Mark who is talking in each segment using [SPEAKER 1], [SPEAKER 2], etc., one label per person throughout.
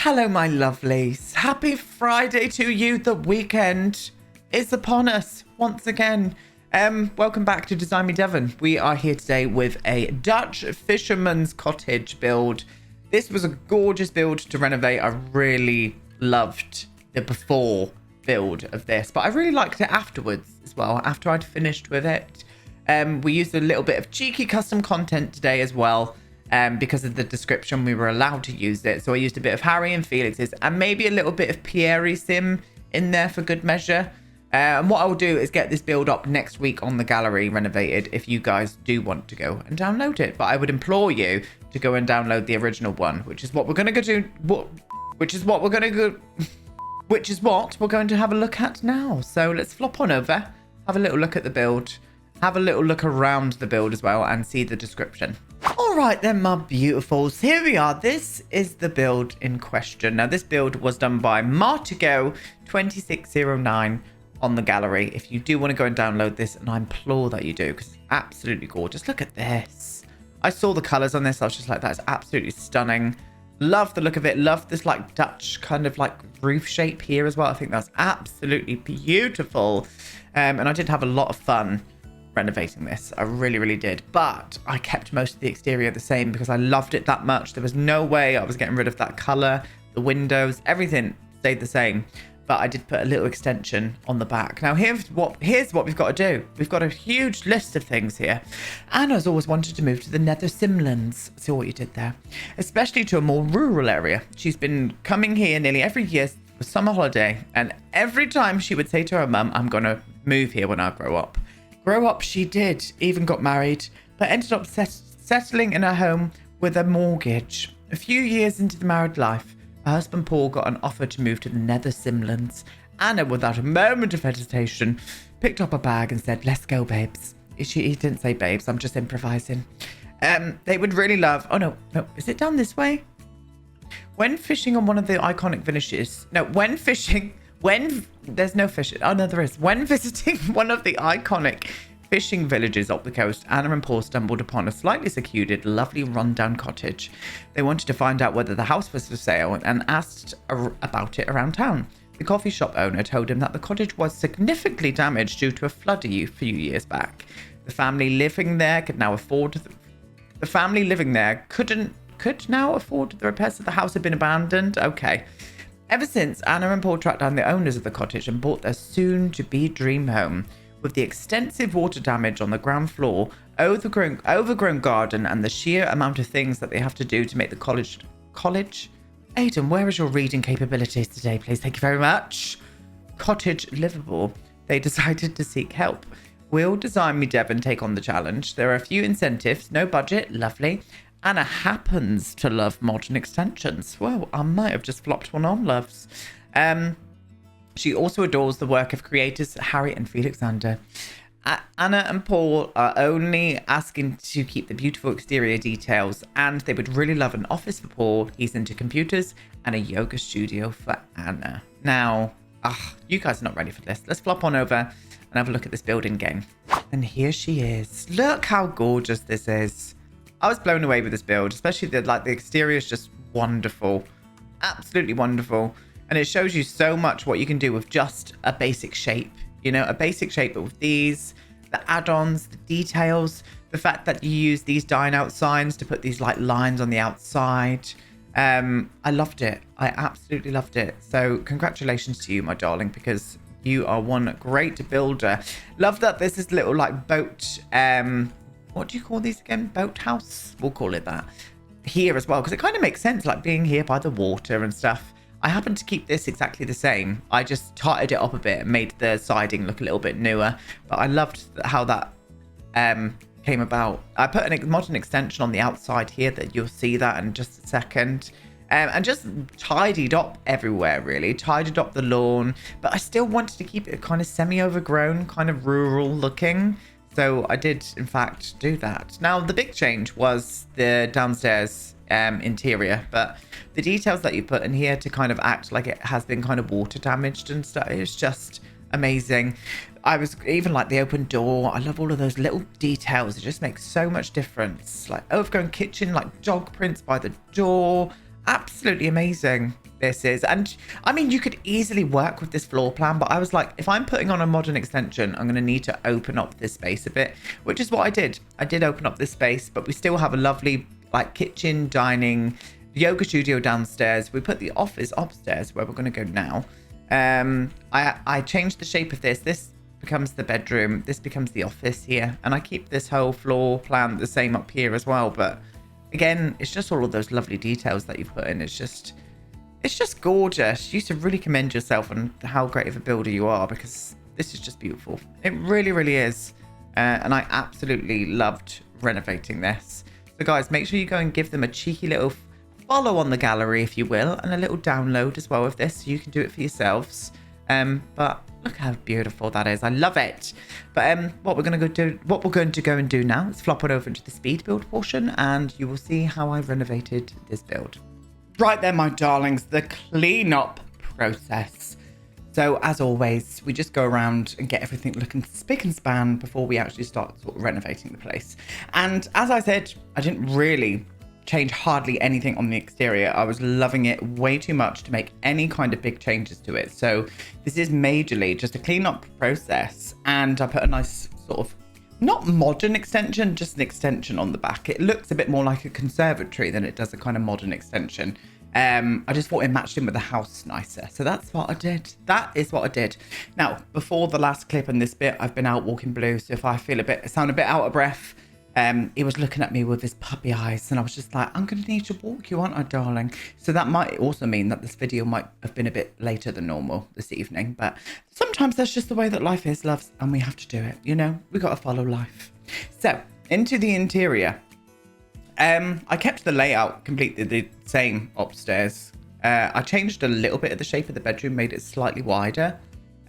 [SPEAKER 1] Hello, my lovelies. Happy Friday to you. The weekend is upon us once again. Welcome back to Design Me Devon. We are here today with a Dutch fisherman's cottage build. This was a gorgeous build to renovate. I really loved the before build of this, but I really liked it afterwards as well, after I'd finished with it. We used a little bit of cheeky custom content today as well. Because of the description, we were allowed to use it. So I used a bit of Harry and Felix's and maybe a little bit of Pierre Sim in there for good measure. And what I'll do is get this build up next week on the gallery renovated if you guys do want to go and download it. But I would implore you to go and download the original one, which is what we're going to go do. Which is what we're going to have a look at now. So let's flop on over, have a little look at the build, have a little look around the build as well, and see the description. All right then, my beautifuls, here we are. This is the build in question. Now, this build was done by Martigo 2609 on the gallery. If you do want to go and download this, and I implore that you do, because it's absolutely gorgeous. Look at this. I saw the colors on this. I was just like, that's absolutely stunning. Love the look of it. Love this like Dutch kind of like roof shape here as well. I think that's absolutely beautiful. And I did have a lot of fun renovating this. I really did, but I kept most of the exterior the same because I loved it that much. There was no way I was getting rid of that color. The windows, everything stayed the same, but I did put a little extension on the back. Now here's what we've got to do. We've got a huge list of things here. Anna's always wanted to move to the Nether Simlands. See what you did there, especially to a more rural area. She's been coming here nearly every year for summer holiday, and every time she would say to her mum, I'm gonna move here when I grow up. Grow up she did, even got married, but ended up settling in her home with a mortgage. A few years into the married life, her husband Paul got an offer to move to the Nether Simlands. Anna, without a moment of hesitation, picked up a bag and said, let's go, babes. He didn't say babes, I'm just improvising. They would really love... Oh, no, is it down this way? When fishing on one of the iconic villages... No, there's no fish. Oh, no, there is. When visiting one of the iconic fishing villages up the coast, Anna and Paul stumbled upon a slightly secluded, lovely rundown cottage. They wanted to find out whether the house was for sale and asked about it around town. The coffee shop owner told him that the cottage was significantly damaged due to a flood a few years back. The family living there could now afford the repairs of the house had been abandoned. Okay. Ever since, Anna and Paul tracked down the owners of the cottage and bought their soon-to-be dream home. With the extensive water damage on the ground floor, overgrown garden, and the sheer amount of things that they have to do to make the college... Aidan, where is your reading capabilities today, please? Thank you very much. Cottage livable. They decided to seek help. Will Design Me Devon take on the challenge? There are a few incentives, no budget, lovely. Anna happens to love modern extensions. Well, I might have just flopped one on, loves. She also adores the work of creators Harry and Felix. Anna and Paul are only asking to keep the beautiful exterior details, and they would really love an office for Paul. He's into computers, and a yoga studio for Anna. Now, you guys are not ready for this. Let's flop on over and have a look at this building game. And here she is. Look how gorgeous this is. I was blown away with this build, especially the exterior is just wonderful, absolutely wonderful, and it shows you so much what you can do with just a basic shape. You know, a basic shape, but with these, the add-ons, the details, the fact that you use these dine out signs to put these like lines on the outside. I loved it. I absolutely loved it. So congratulations to you, my darling, because you are one great builder. Love that this is little like boat. What do you call these again? Boathouse? We'll call it that. Here as well, because it kind of makes sense, like being here by the water and stuff. I happen to keep this exactly the same. I just tarted it up a bit and made the siding look a little bit newer. But I loved how that came about. I put a modern extension on the outside here that you'll see that in just a second. And just tidied up everywhere, really. Tidied up the lawn. But I still wanted to keep it kind of semi-overgrown, kind of rural looking. So I did, in fact, do that. Now, the big change was the downstairs interior, but the details that you put in here to kind of act like it has been kind of water damaged and stuff, it's just amazing. I was even like the open door. I love all of those little details. It just makes so much difference. Like overgrown kitchen, like dog prints by the door. Absolutely amazing. this is. And I mean, you could easily work with this floor plan, but I was like, if I'm putting on a modern extension, I'm going to need to open up this space a bit, which is what I did. I did open up this space, but we still have a lovely like kitchen, dining, yoga studio downstairs. We put the office upstairs where we're going to go now. I changed the shape of this. This becomes the bedroom. This becomes the office here. And I keep this whole floor plan the same up here as well. But again, it's just all of those lovely details that you've put in. It's just gorgeous. You should really commend yourself on how great of a builder you are, because this is just beautiful. It really, really is. And I absolutely loved renovating this. So guys, make sure you go and give them a cheeky little follow on the gallery, if you will, and a little download as well of this, so you can do it for yourselves. But look how beautiful that is. I love it. But what we're going to go and do now is flop it over into the speed build portion, and you will see how I renovated this build. Right there, my darlings, the cleanup process. So as always, we just go around and get everything looking spick and span before we actually start sort of renovating the place. And as I said, I didn't really change hardly anything on the exterior. I was loving it way too much to make any kind of big changes to it. So this is majorly just a cleanup process, and I put a nice sort of not modern extension, just an extension on the back. It looks a bit more like a conservatory than it does a kind of modern extension. I just thought it matched in with the house nicer. So that's what I did. That is what I did. Now, before the last clip and this bit, I've been out walking Blue. So if I sound a bit out of breath, he was looking at me with his puppy eyes, and I was just like, I'm going to need to walk you, aren't I, darling? So that might also mean that this video might have been a bit later than normal this evening. But sometimes that's just the way that life is, loves, and we have to do it. You know, we got to follow life. So into the interior. I kept the layout completely the same upstairs. I changed a little bit of the shape of the bedroom, made it slightly wider,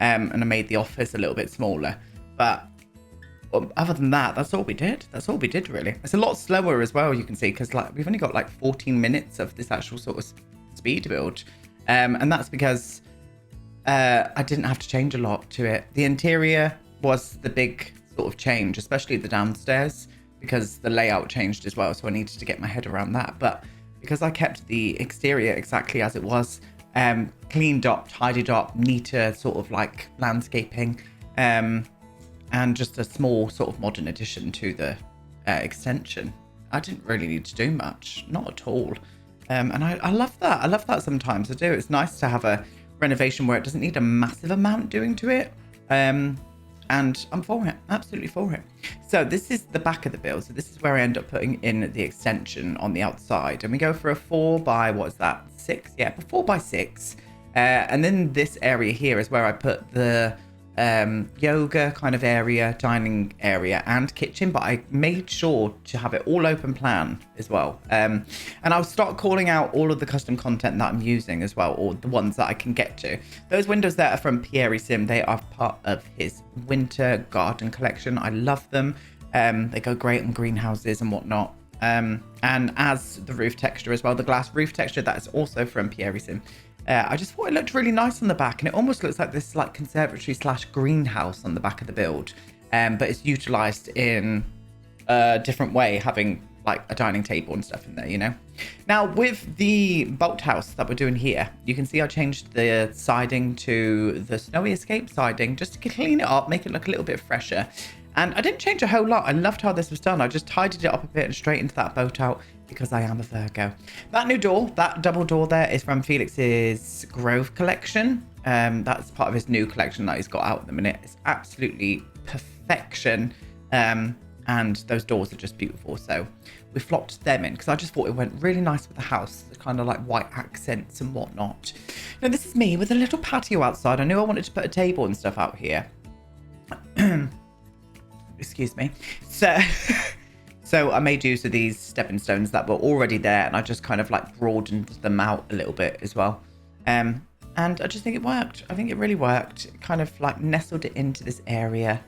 [SPEAKER 1] and I made the office a little bit smaller. But other than that, that's all we did. That's all we did, really. It's a lot slower as well, you can see, because like we've only got like 14 minutes of this actual sort of speed build. And that's because I didn't have to change a lot to it. The interior was the big sort of change, especially the downstairs, because the layout changed as well. So I needed to get my head around that. But because I kept the exterior exactly as it was, cleaned up, tidied up, neater sort of like landscaping, and just a small sort of modern addition to the extension, I didn't really need to do much, not at all. And I love that. I love that sometimes. I do. It's nice to have a renovation where it doesn't need a massive amount doing to it. And I'm for it, absolutely for it. So this is the back of the build. So this is where I end up putting in the extension on the outside. And we go for a 4 by, what is that, 6? Yeah, a 4 by 6. And then this area here is where I put the yoga kind of area, dining area and kitchen, but I made sure to have it all open plan as well. And I'll start calling out all of the custom content that I'm using as well, or the ones that I can get to. Those windows there are from Pierre Sim. They are part of his winter garden collection. I love them. They go great on greenhouses and whatnot. And as the roof texture as well, the glass roof texture, that is also from Pierre Sim. I just thought it looked really nice on the back, and it almost looks like this like conservatory / greenhouse on the back of the build, but it's utilized in a different way, having like a dining table and stuff in there, you know. Now with the bolt house that we're doing here, you can see I changed the siding to the snowy escape siding just to clean it up, make it look a little bit fresher. And I didn't change a whole lot. I loved how this was done. I just tidied it up a bit and straightened that boat out because I am a Virgo. That new door, that double door there, is from Felix's Grove collection. That's part of his new collection that he's got out at the minute. It's absolutely perfection. And those doors are just beautiful. So we flopped them in because I just thought it went really nice with the house. The kind of like white accents and whatnot. Now this is me with a little patio outside. I knew I wanted to put a table and stuff out here. Excuse me. So I made use of these stepping stones that were already there, and I just kind of like broadened them out a little bit as well. And I just think it worked. I think it really worked. It kind of like nestled it into this area.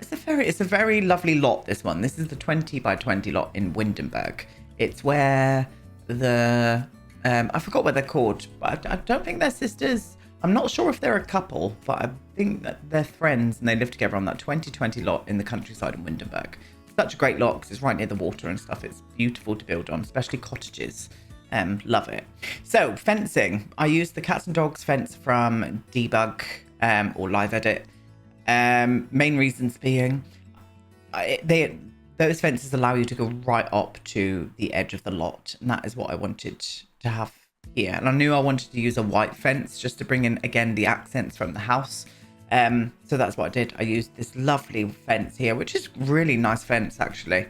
[SPEAKER 1] It's a very lovely lot, this one. This is the 20 by 20 lot in Windenburg. It's where the I forgot what they're called, but I don't think they're sisters. I'm not sure if they're a couple, but I think that they're friends and they live together on that 2020 lot in the countryside in Windenburg. Such a great lot because it's right near the water and stuff. It's beautiful to build on, especially cottages. Love it. So fencing, I used the cats and dogs fence from Debug or Live Edit. Main reasons being those fences allow you to go right up to the edge of the lot, and that is what I wanted to have here. And I knew I wanted to use a white fence just to bring in again the accents from the house. So that's what I did. I used this lovely fence here, which is really nice fence actually.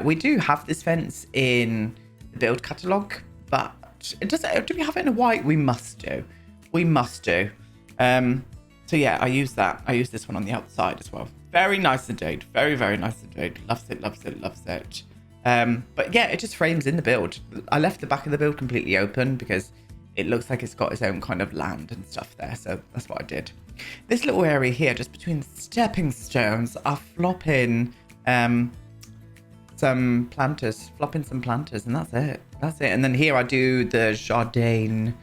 [SPEAKER 1] We do have this fence in the build catalog, but it doesn't. Do we have it in a white? We must do. We must do. So yeah, I use that. I use this one on the outside as well. Very nice indeed. Very, very nice indeed. Loves it, loves it, loves it. But yeah, it just frames in the build. I left the back of the build completely open because it looks like it's got its own kind of land and stuff there. So that's what I did. This little area here, just between the stepping stones, I flop in some planters. And that's it. That's it. And then here I do the jardin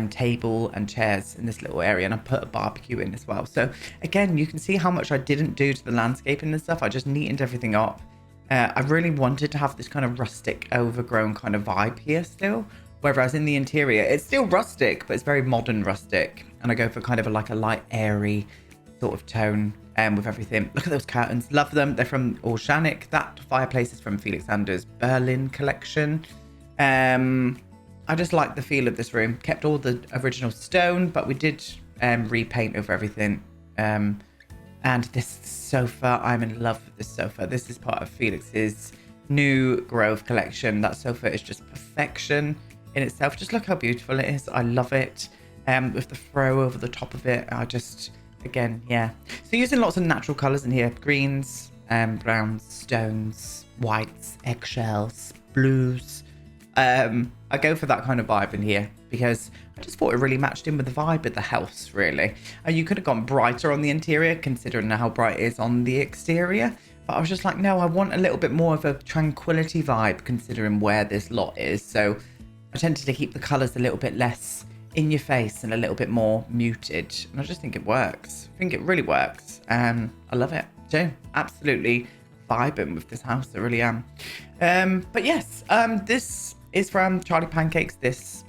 [SPEAKER 1] table and chairs in this little area, and I put a barbecue in as well. So again, you can see how much I didn't do to the landscaping and stuff. I just neatened everything up. I really wanted to have this kind of rustic, overgrown kind of vibe here still, whereas in the interior it's still rustic, but it's very modern rustic, and I go for kind of like a light airy sort of tone with everything. Look at those curtains, love them. They're from Oceanic. That fireplace is from Felix Ander's Berlin collection. I just like the feel of this room. Kept all the original stone, but we did repaint over everything. And this sofa, I'm in love with this sofa. This is part of Felix's new Grove collection. That sofa is just perfection in itself. Just look how beautiful it is. I love it. With the throw over the top of it, I just, again, yeah. So using lots of natural colours in here. Greens, browns, stones, whites, eggshells, blues. I go for that kind of vibe in here because I just thought it really matched in with the vibe of the house, really. And you could have gone brighter on the interior, considering how bright it is on the exterior. But I was just like, no, I want a little bit more of a tranquility vibe, considering where this lot is. So I tended to keep the colours a little bit less in your face and a little bit more muted. And I just think it works. I think it really works. I love it too. Absolutely vibing with this house. I really am. But yes, this is from Charlie Pancakes, this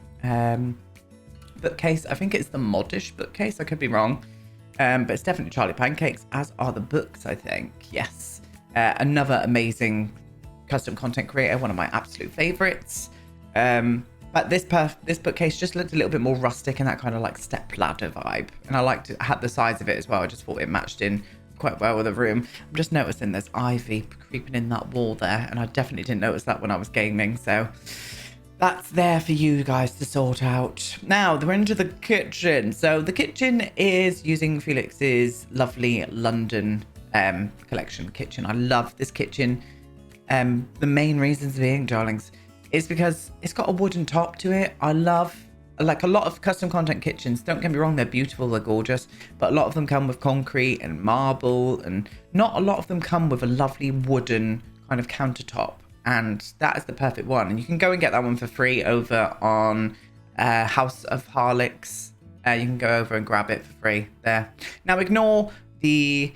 [SPEAKER 1] bookcase. I think it's the Modish bookcase. I could be wrong. But it's definitely Charlie Pancakes, as are the books, I think. Yes. Another amazing custom content creator, one of my absolute favorites. But this bookcase just looked a little bit more rustic and that kind of like step ladder vibe. And I liked it, had the size of it as well. I just thought it matched in quite well with the room. I'm just noticing there's ivy creeping in that wall there, and I definitely didn't notice that when I was gaming, so that's there for you guys to sort out. Now we're into the kitchen. So the kitchen is using Felix's lovely London collection kitchen. I love this kitchen. The main reasons being, darlings, is because it's got a wooden top to it. I love, like, a lot of custom content kitchens, don't get me wrong, they're beautiful, they're gorgeous, but a lot of them come with concrete and marble, and not a lot of them come with a lovely wooden kind of countertop, and that is the perfect one. And you can go and get that one for free over on House of Harlix. You can go over and grab it for free there. Now ignore the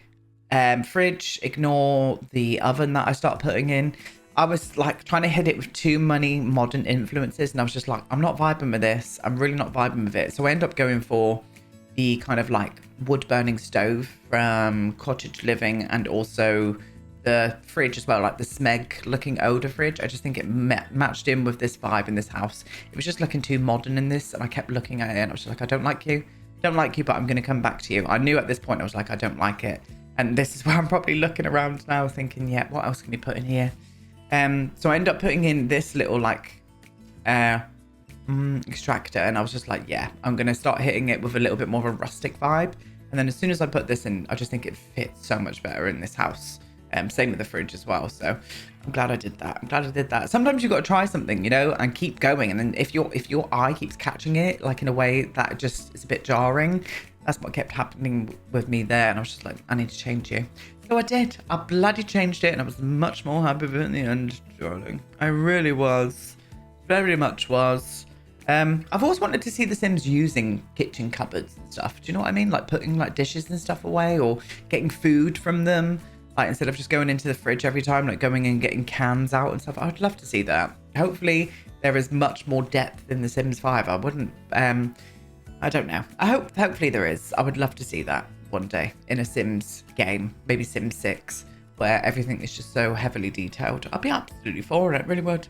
[SPEAKER 1] fridge, ignore the oven that I started putting in. I was like trying to hit it with too many modern influences, and I was just like, I'm not vibing with this. I'm really not vibing with it. So I end up going for the kind of like wood burning stove from Cottage Living, and also the fridge as well, like the Smeg looking odor fridge. I just think it matched in with this vibe in this house. It was just looking too modern in this, and I kept looking at it and I was just like, I don't like you, but I'm going to come back to you. I knew at this point I was like, I don't like it. And this is where I'm probably looking around now thinking, yeah, what else can we put in here? So I ended up putting in this little like extractor, and I was just like, yeah, I'm going to start hitting it with a little bit more of a rustic vibe. And then as soon as I put this in, I just think it fits so much better in this house. Same with the fridge as well. So I'm glad I did that. Sometimes you've got to try something, you know, and keep going. And then if your eye keeps catching it, like in a way that just is a bit jarring, that's what kept happening with me there. And I was just like, I need to change you. So I did. I bloody changed it, and I was much more happy with it in the end, darling. I really was. Very much was. I've always wanted to see The Sims using kitchen cupboards and stuff. Do you know what I mean? Like putting like dishes and stuff away, or getting food from them. Like instead of just going into the fridge every time, like going and getting cans out and stuff. I'd love to see that. Hopefully there is much more depth in The Sims 5. I wouldn't, I don't know. Hopefully there is. I would love to see that one day in a Sims game, maybe Sims 6, where everything is just so heavily detailed. I'd be absolutely for it, really would.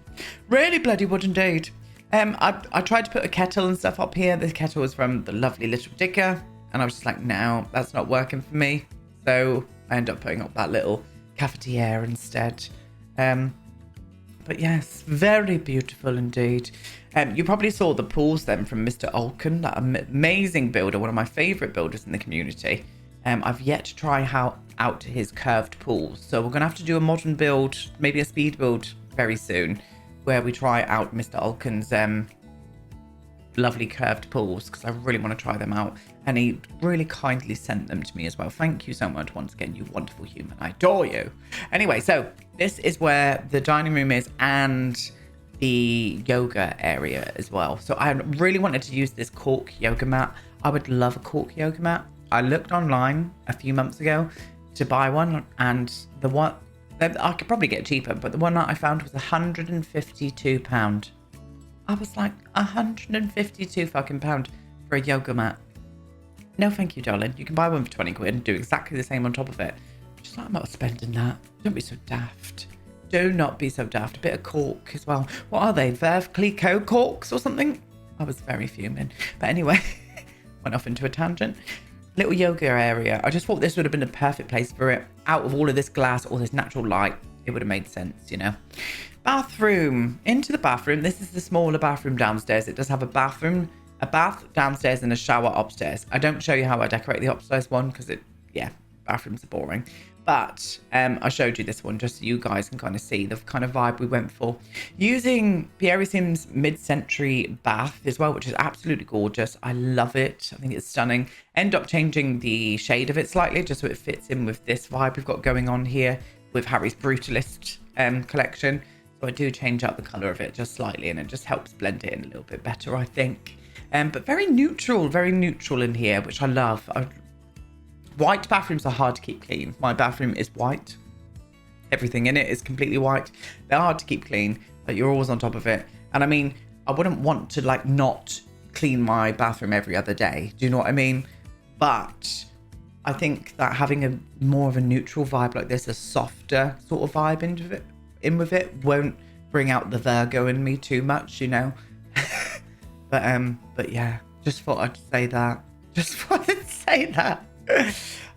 [SPEAKER 1] Really bloody would indeed. I tried to put a kettle and stuff up here. This kettle was from the lovely little digger, and I was just like, no, that's not working for me. So I ended up putting up that little cafetiere instead. But yes, very beautiful indeed. You probably saw the pools then from Mr. Olken, that amazing builder, one of my favourite builders in the community. I've yet to try out his curved pools. So we're going to have to do a modern build, maybe a speed build very soon, where we try out Mr. Olken's lovely curved pools, because I really want to try them out. And he really kindly sent them to me as well. Thank you so much once again, you wonderful human. I adore you. Anyway, so this is where the dining room is and the yoga area as well. So I really wanted to use this cork yoga mat. I would love a cork yoga mat. I looked online a few months ago to buy one, and the one I could probably get cheaper, but the one that I found was £152. I was like, 152 fucking pound for a yoga mat. No, thank you, darling. You can buy one for 20 quid and do exactly the same on top of it. Just like, I'm not spending that. Don't be so daft. Do not be so daft. A bit of cork as well. What are they? Verve Clicquot corks or something? I was very fuming. But anyway, went off into a tangent. Little yoga area. I just thought this would have been a perfect place for it. Out of all of this glass, all this natural light, it would have made sense, you know. Bathroom. Into the bathroom. This is the smaller bathroom downstairs. It does have a bath downstairs and a shower upstairs. I don't show you how I decorate the upstairs one because bathrooms are boring. But I showed you this one just so you guys can kind of see the kind of vibe we went for. Using Pierre Sim's mid-century bath as well, which is absolutely gorgeous. I love it. I think it's stunning. End up changing the shade of it slightly just so it fits in with this vibe we've got going on here with Harry's Brutalist collection. So I do change up the colour of it just slightly, and it just helps blend it in a little bit better, I think. But very neutral in here, which I love. White bathrooms are hard to keep clean. My bathroom is white. Everything in it is completely white. They're hard to keep clean, but you're always on top of it. And I mean, I wouldn't want to like not clean my bathroom every other day. Do you know what I mean? But I think that having a more of a neutral vibe like this, a softer sort of vibe in with it, won't bring out the Virgo in me too much, you know. But yeah, just thought I'd say that.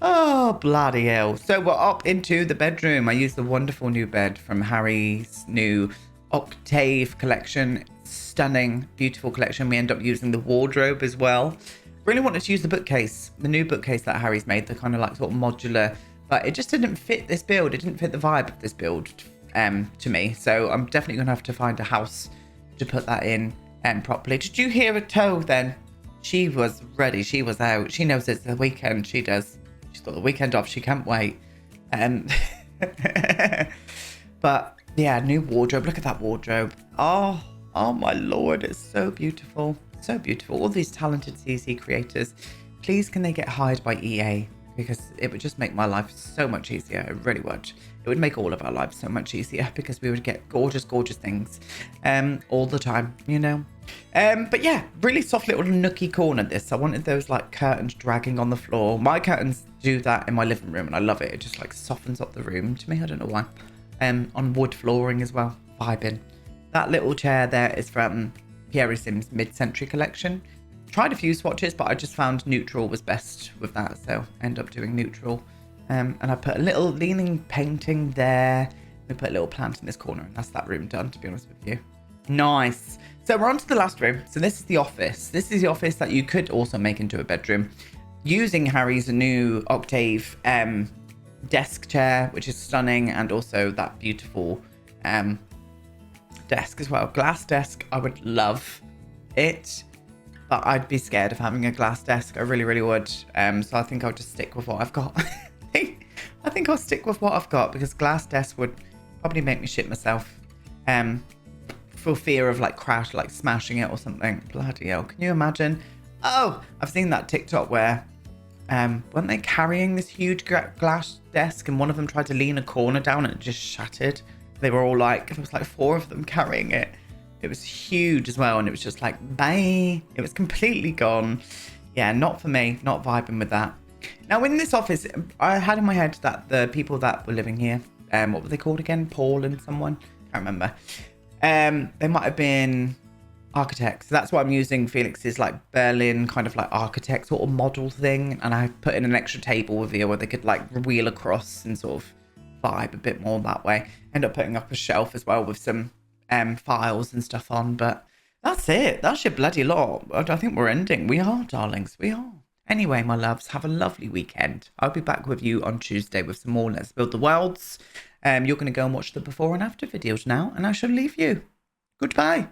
[SPEAKER 1] Oh, bloody hell. So we're up into the bedroom. I used the wonderful new bed from Harry's new Octave collection. Stunning, beautiful collection. We end up using the wardrobe as well. Really wanted to use the bookcase, the new bookcase that Harry's made, the kind of like sort of modular, but it just didn't fit this build. It didn't fit the vibe of this build to me. So I'm definitely going to have to find a house to put that in properly. Did you hear a toe then? She was ready. She was out. She knows it's the weekend. She does. She's got the weekend off. She can't wait. But yeah, new wardrobe. Look at that wardrobe. Oh my Lord. It's so beautiful. So beautiful. All these talented CC creators. Please, can they get hired by EA? Because it would just make my life so much easier. It really would. It would make all of our lives so much easier because we would get gorgeous, gorgeous things all the time, you know. But yeah, really soft little nookie corner this. I wanted those like curtains dragging on the floor. My curtains do that in my living room and I love it. It just like softens up the room to me. I don't know why. On wood flooring as well. Vibing. That little chair there is from Pierre Sim's mid-century collection. Tried a few swatches, but I just found neutral was best with that, so I end up doing neutral. And I put a little leaning painting there. We put a little plant in this corner, and that's that room done, to be honest with you. Nice. So we're on to the last room. So this is the office. This is the office that you could also make into a bedroom using Harry's new Octave desk chair, which is stunning, and also that beautiful desk as well. Glass desk, I would love it. But I'd be scared of having a glass desk. I really, really would. So I think I'll just stick with what I've got. I think I'll stick with what I've got because glass desk would probably make me shit myself. For fear of like smashing it or something. Bloody hell. Can you imagine? Oh, I've seen that TikTok where weren't they carrying this huge glass desk and one of them tried to lean a corner down and it just shattered. They were all like, there was like 4 of them carrying it. It was huge as well. And it was just like, bye. It was completely gone. Yeah, not for me. Not vibing with that. Now in this office, I had in my head that the people that were living here, what were they called again? Paul and someone? Can't remember. They might have been architects. So that's why I'm using Felix's like Berlin kind of like architect sort of model thing. And I put in an extra table with you where they could like wheel across and sort of vibe a bit more that way. End up putting up a shelf as well with some files and stuff on. But that's it. That's your bloody lot. I think we're ending. We are, darlings. We are. Anyway, my loves, have a lovely weekend. I'll be back with you on Tuesday with some more Let's Build the Worlds. You're going to go and watch the before and after videos now, and I shall leave you. Goodbye.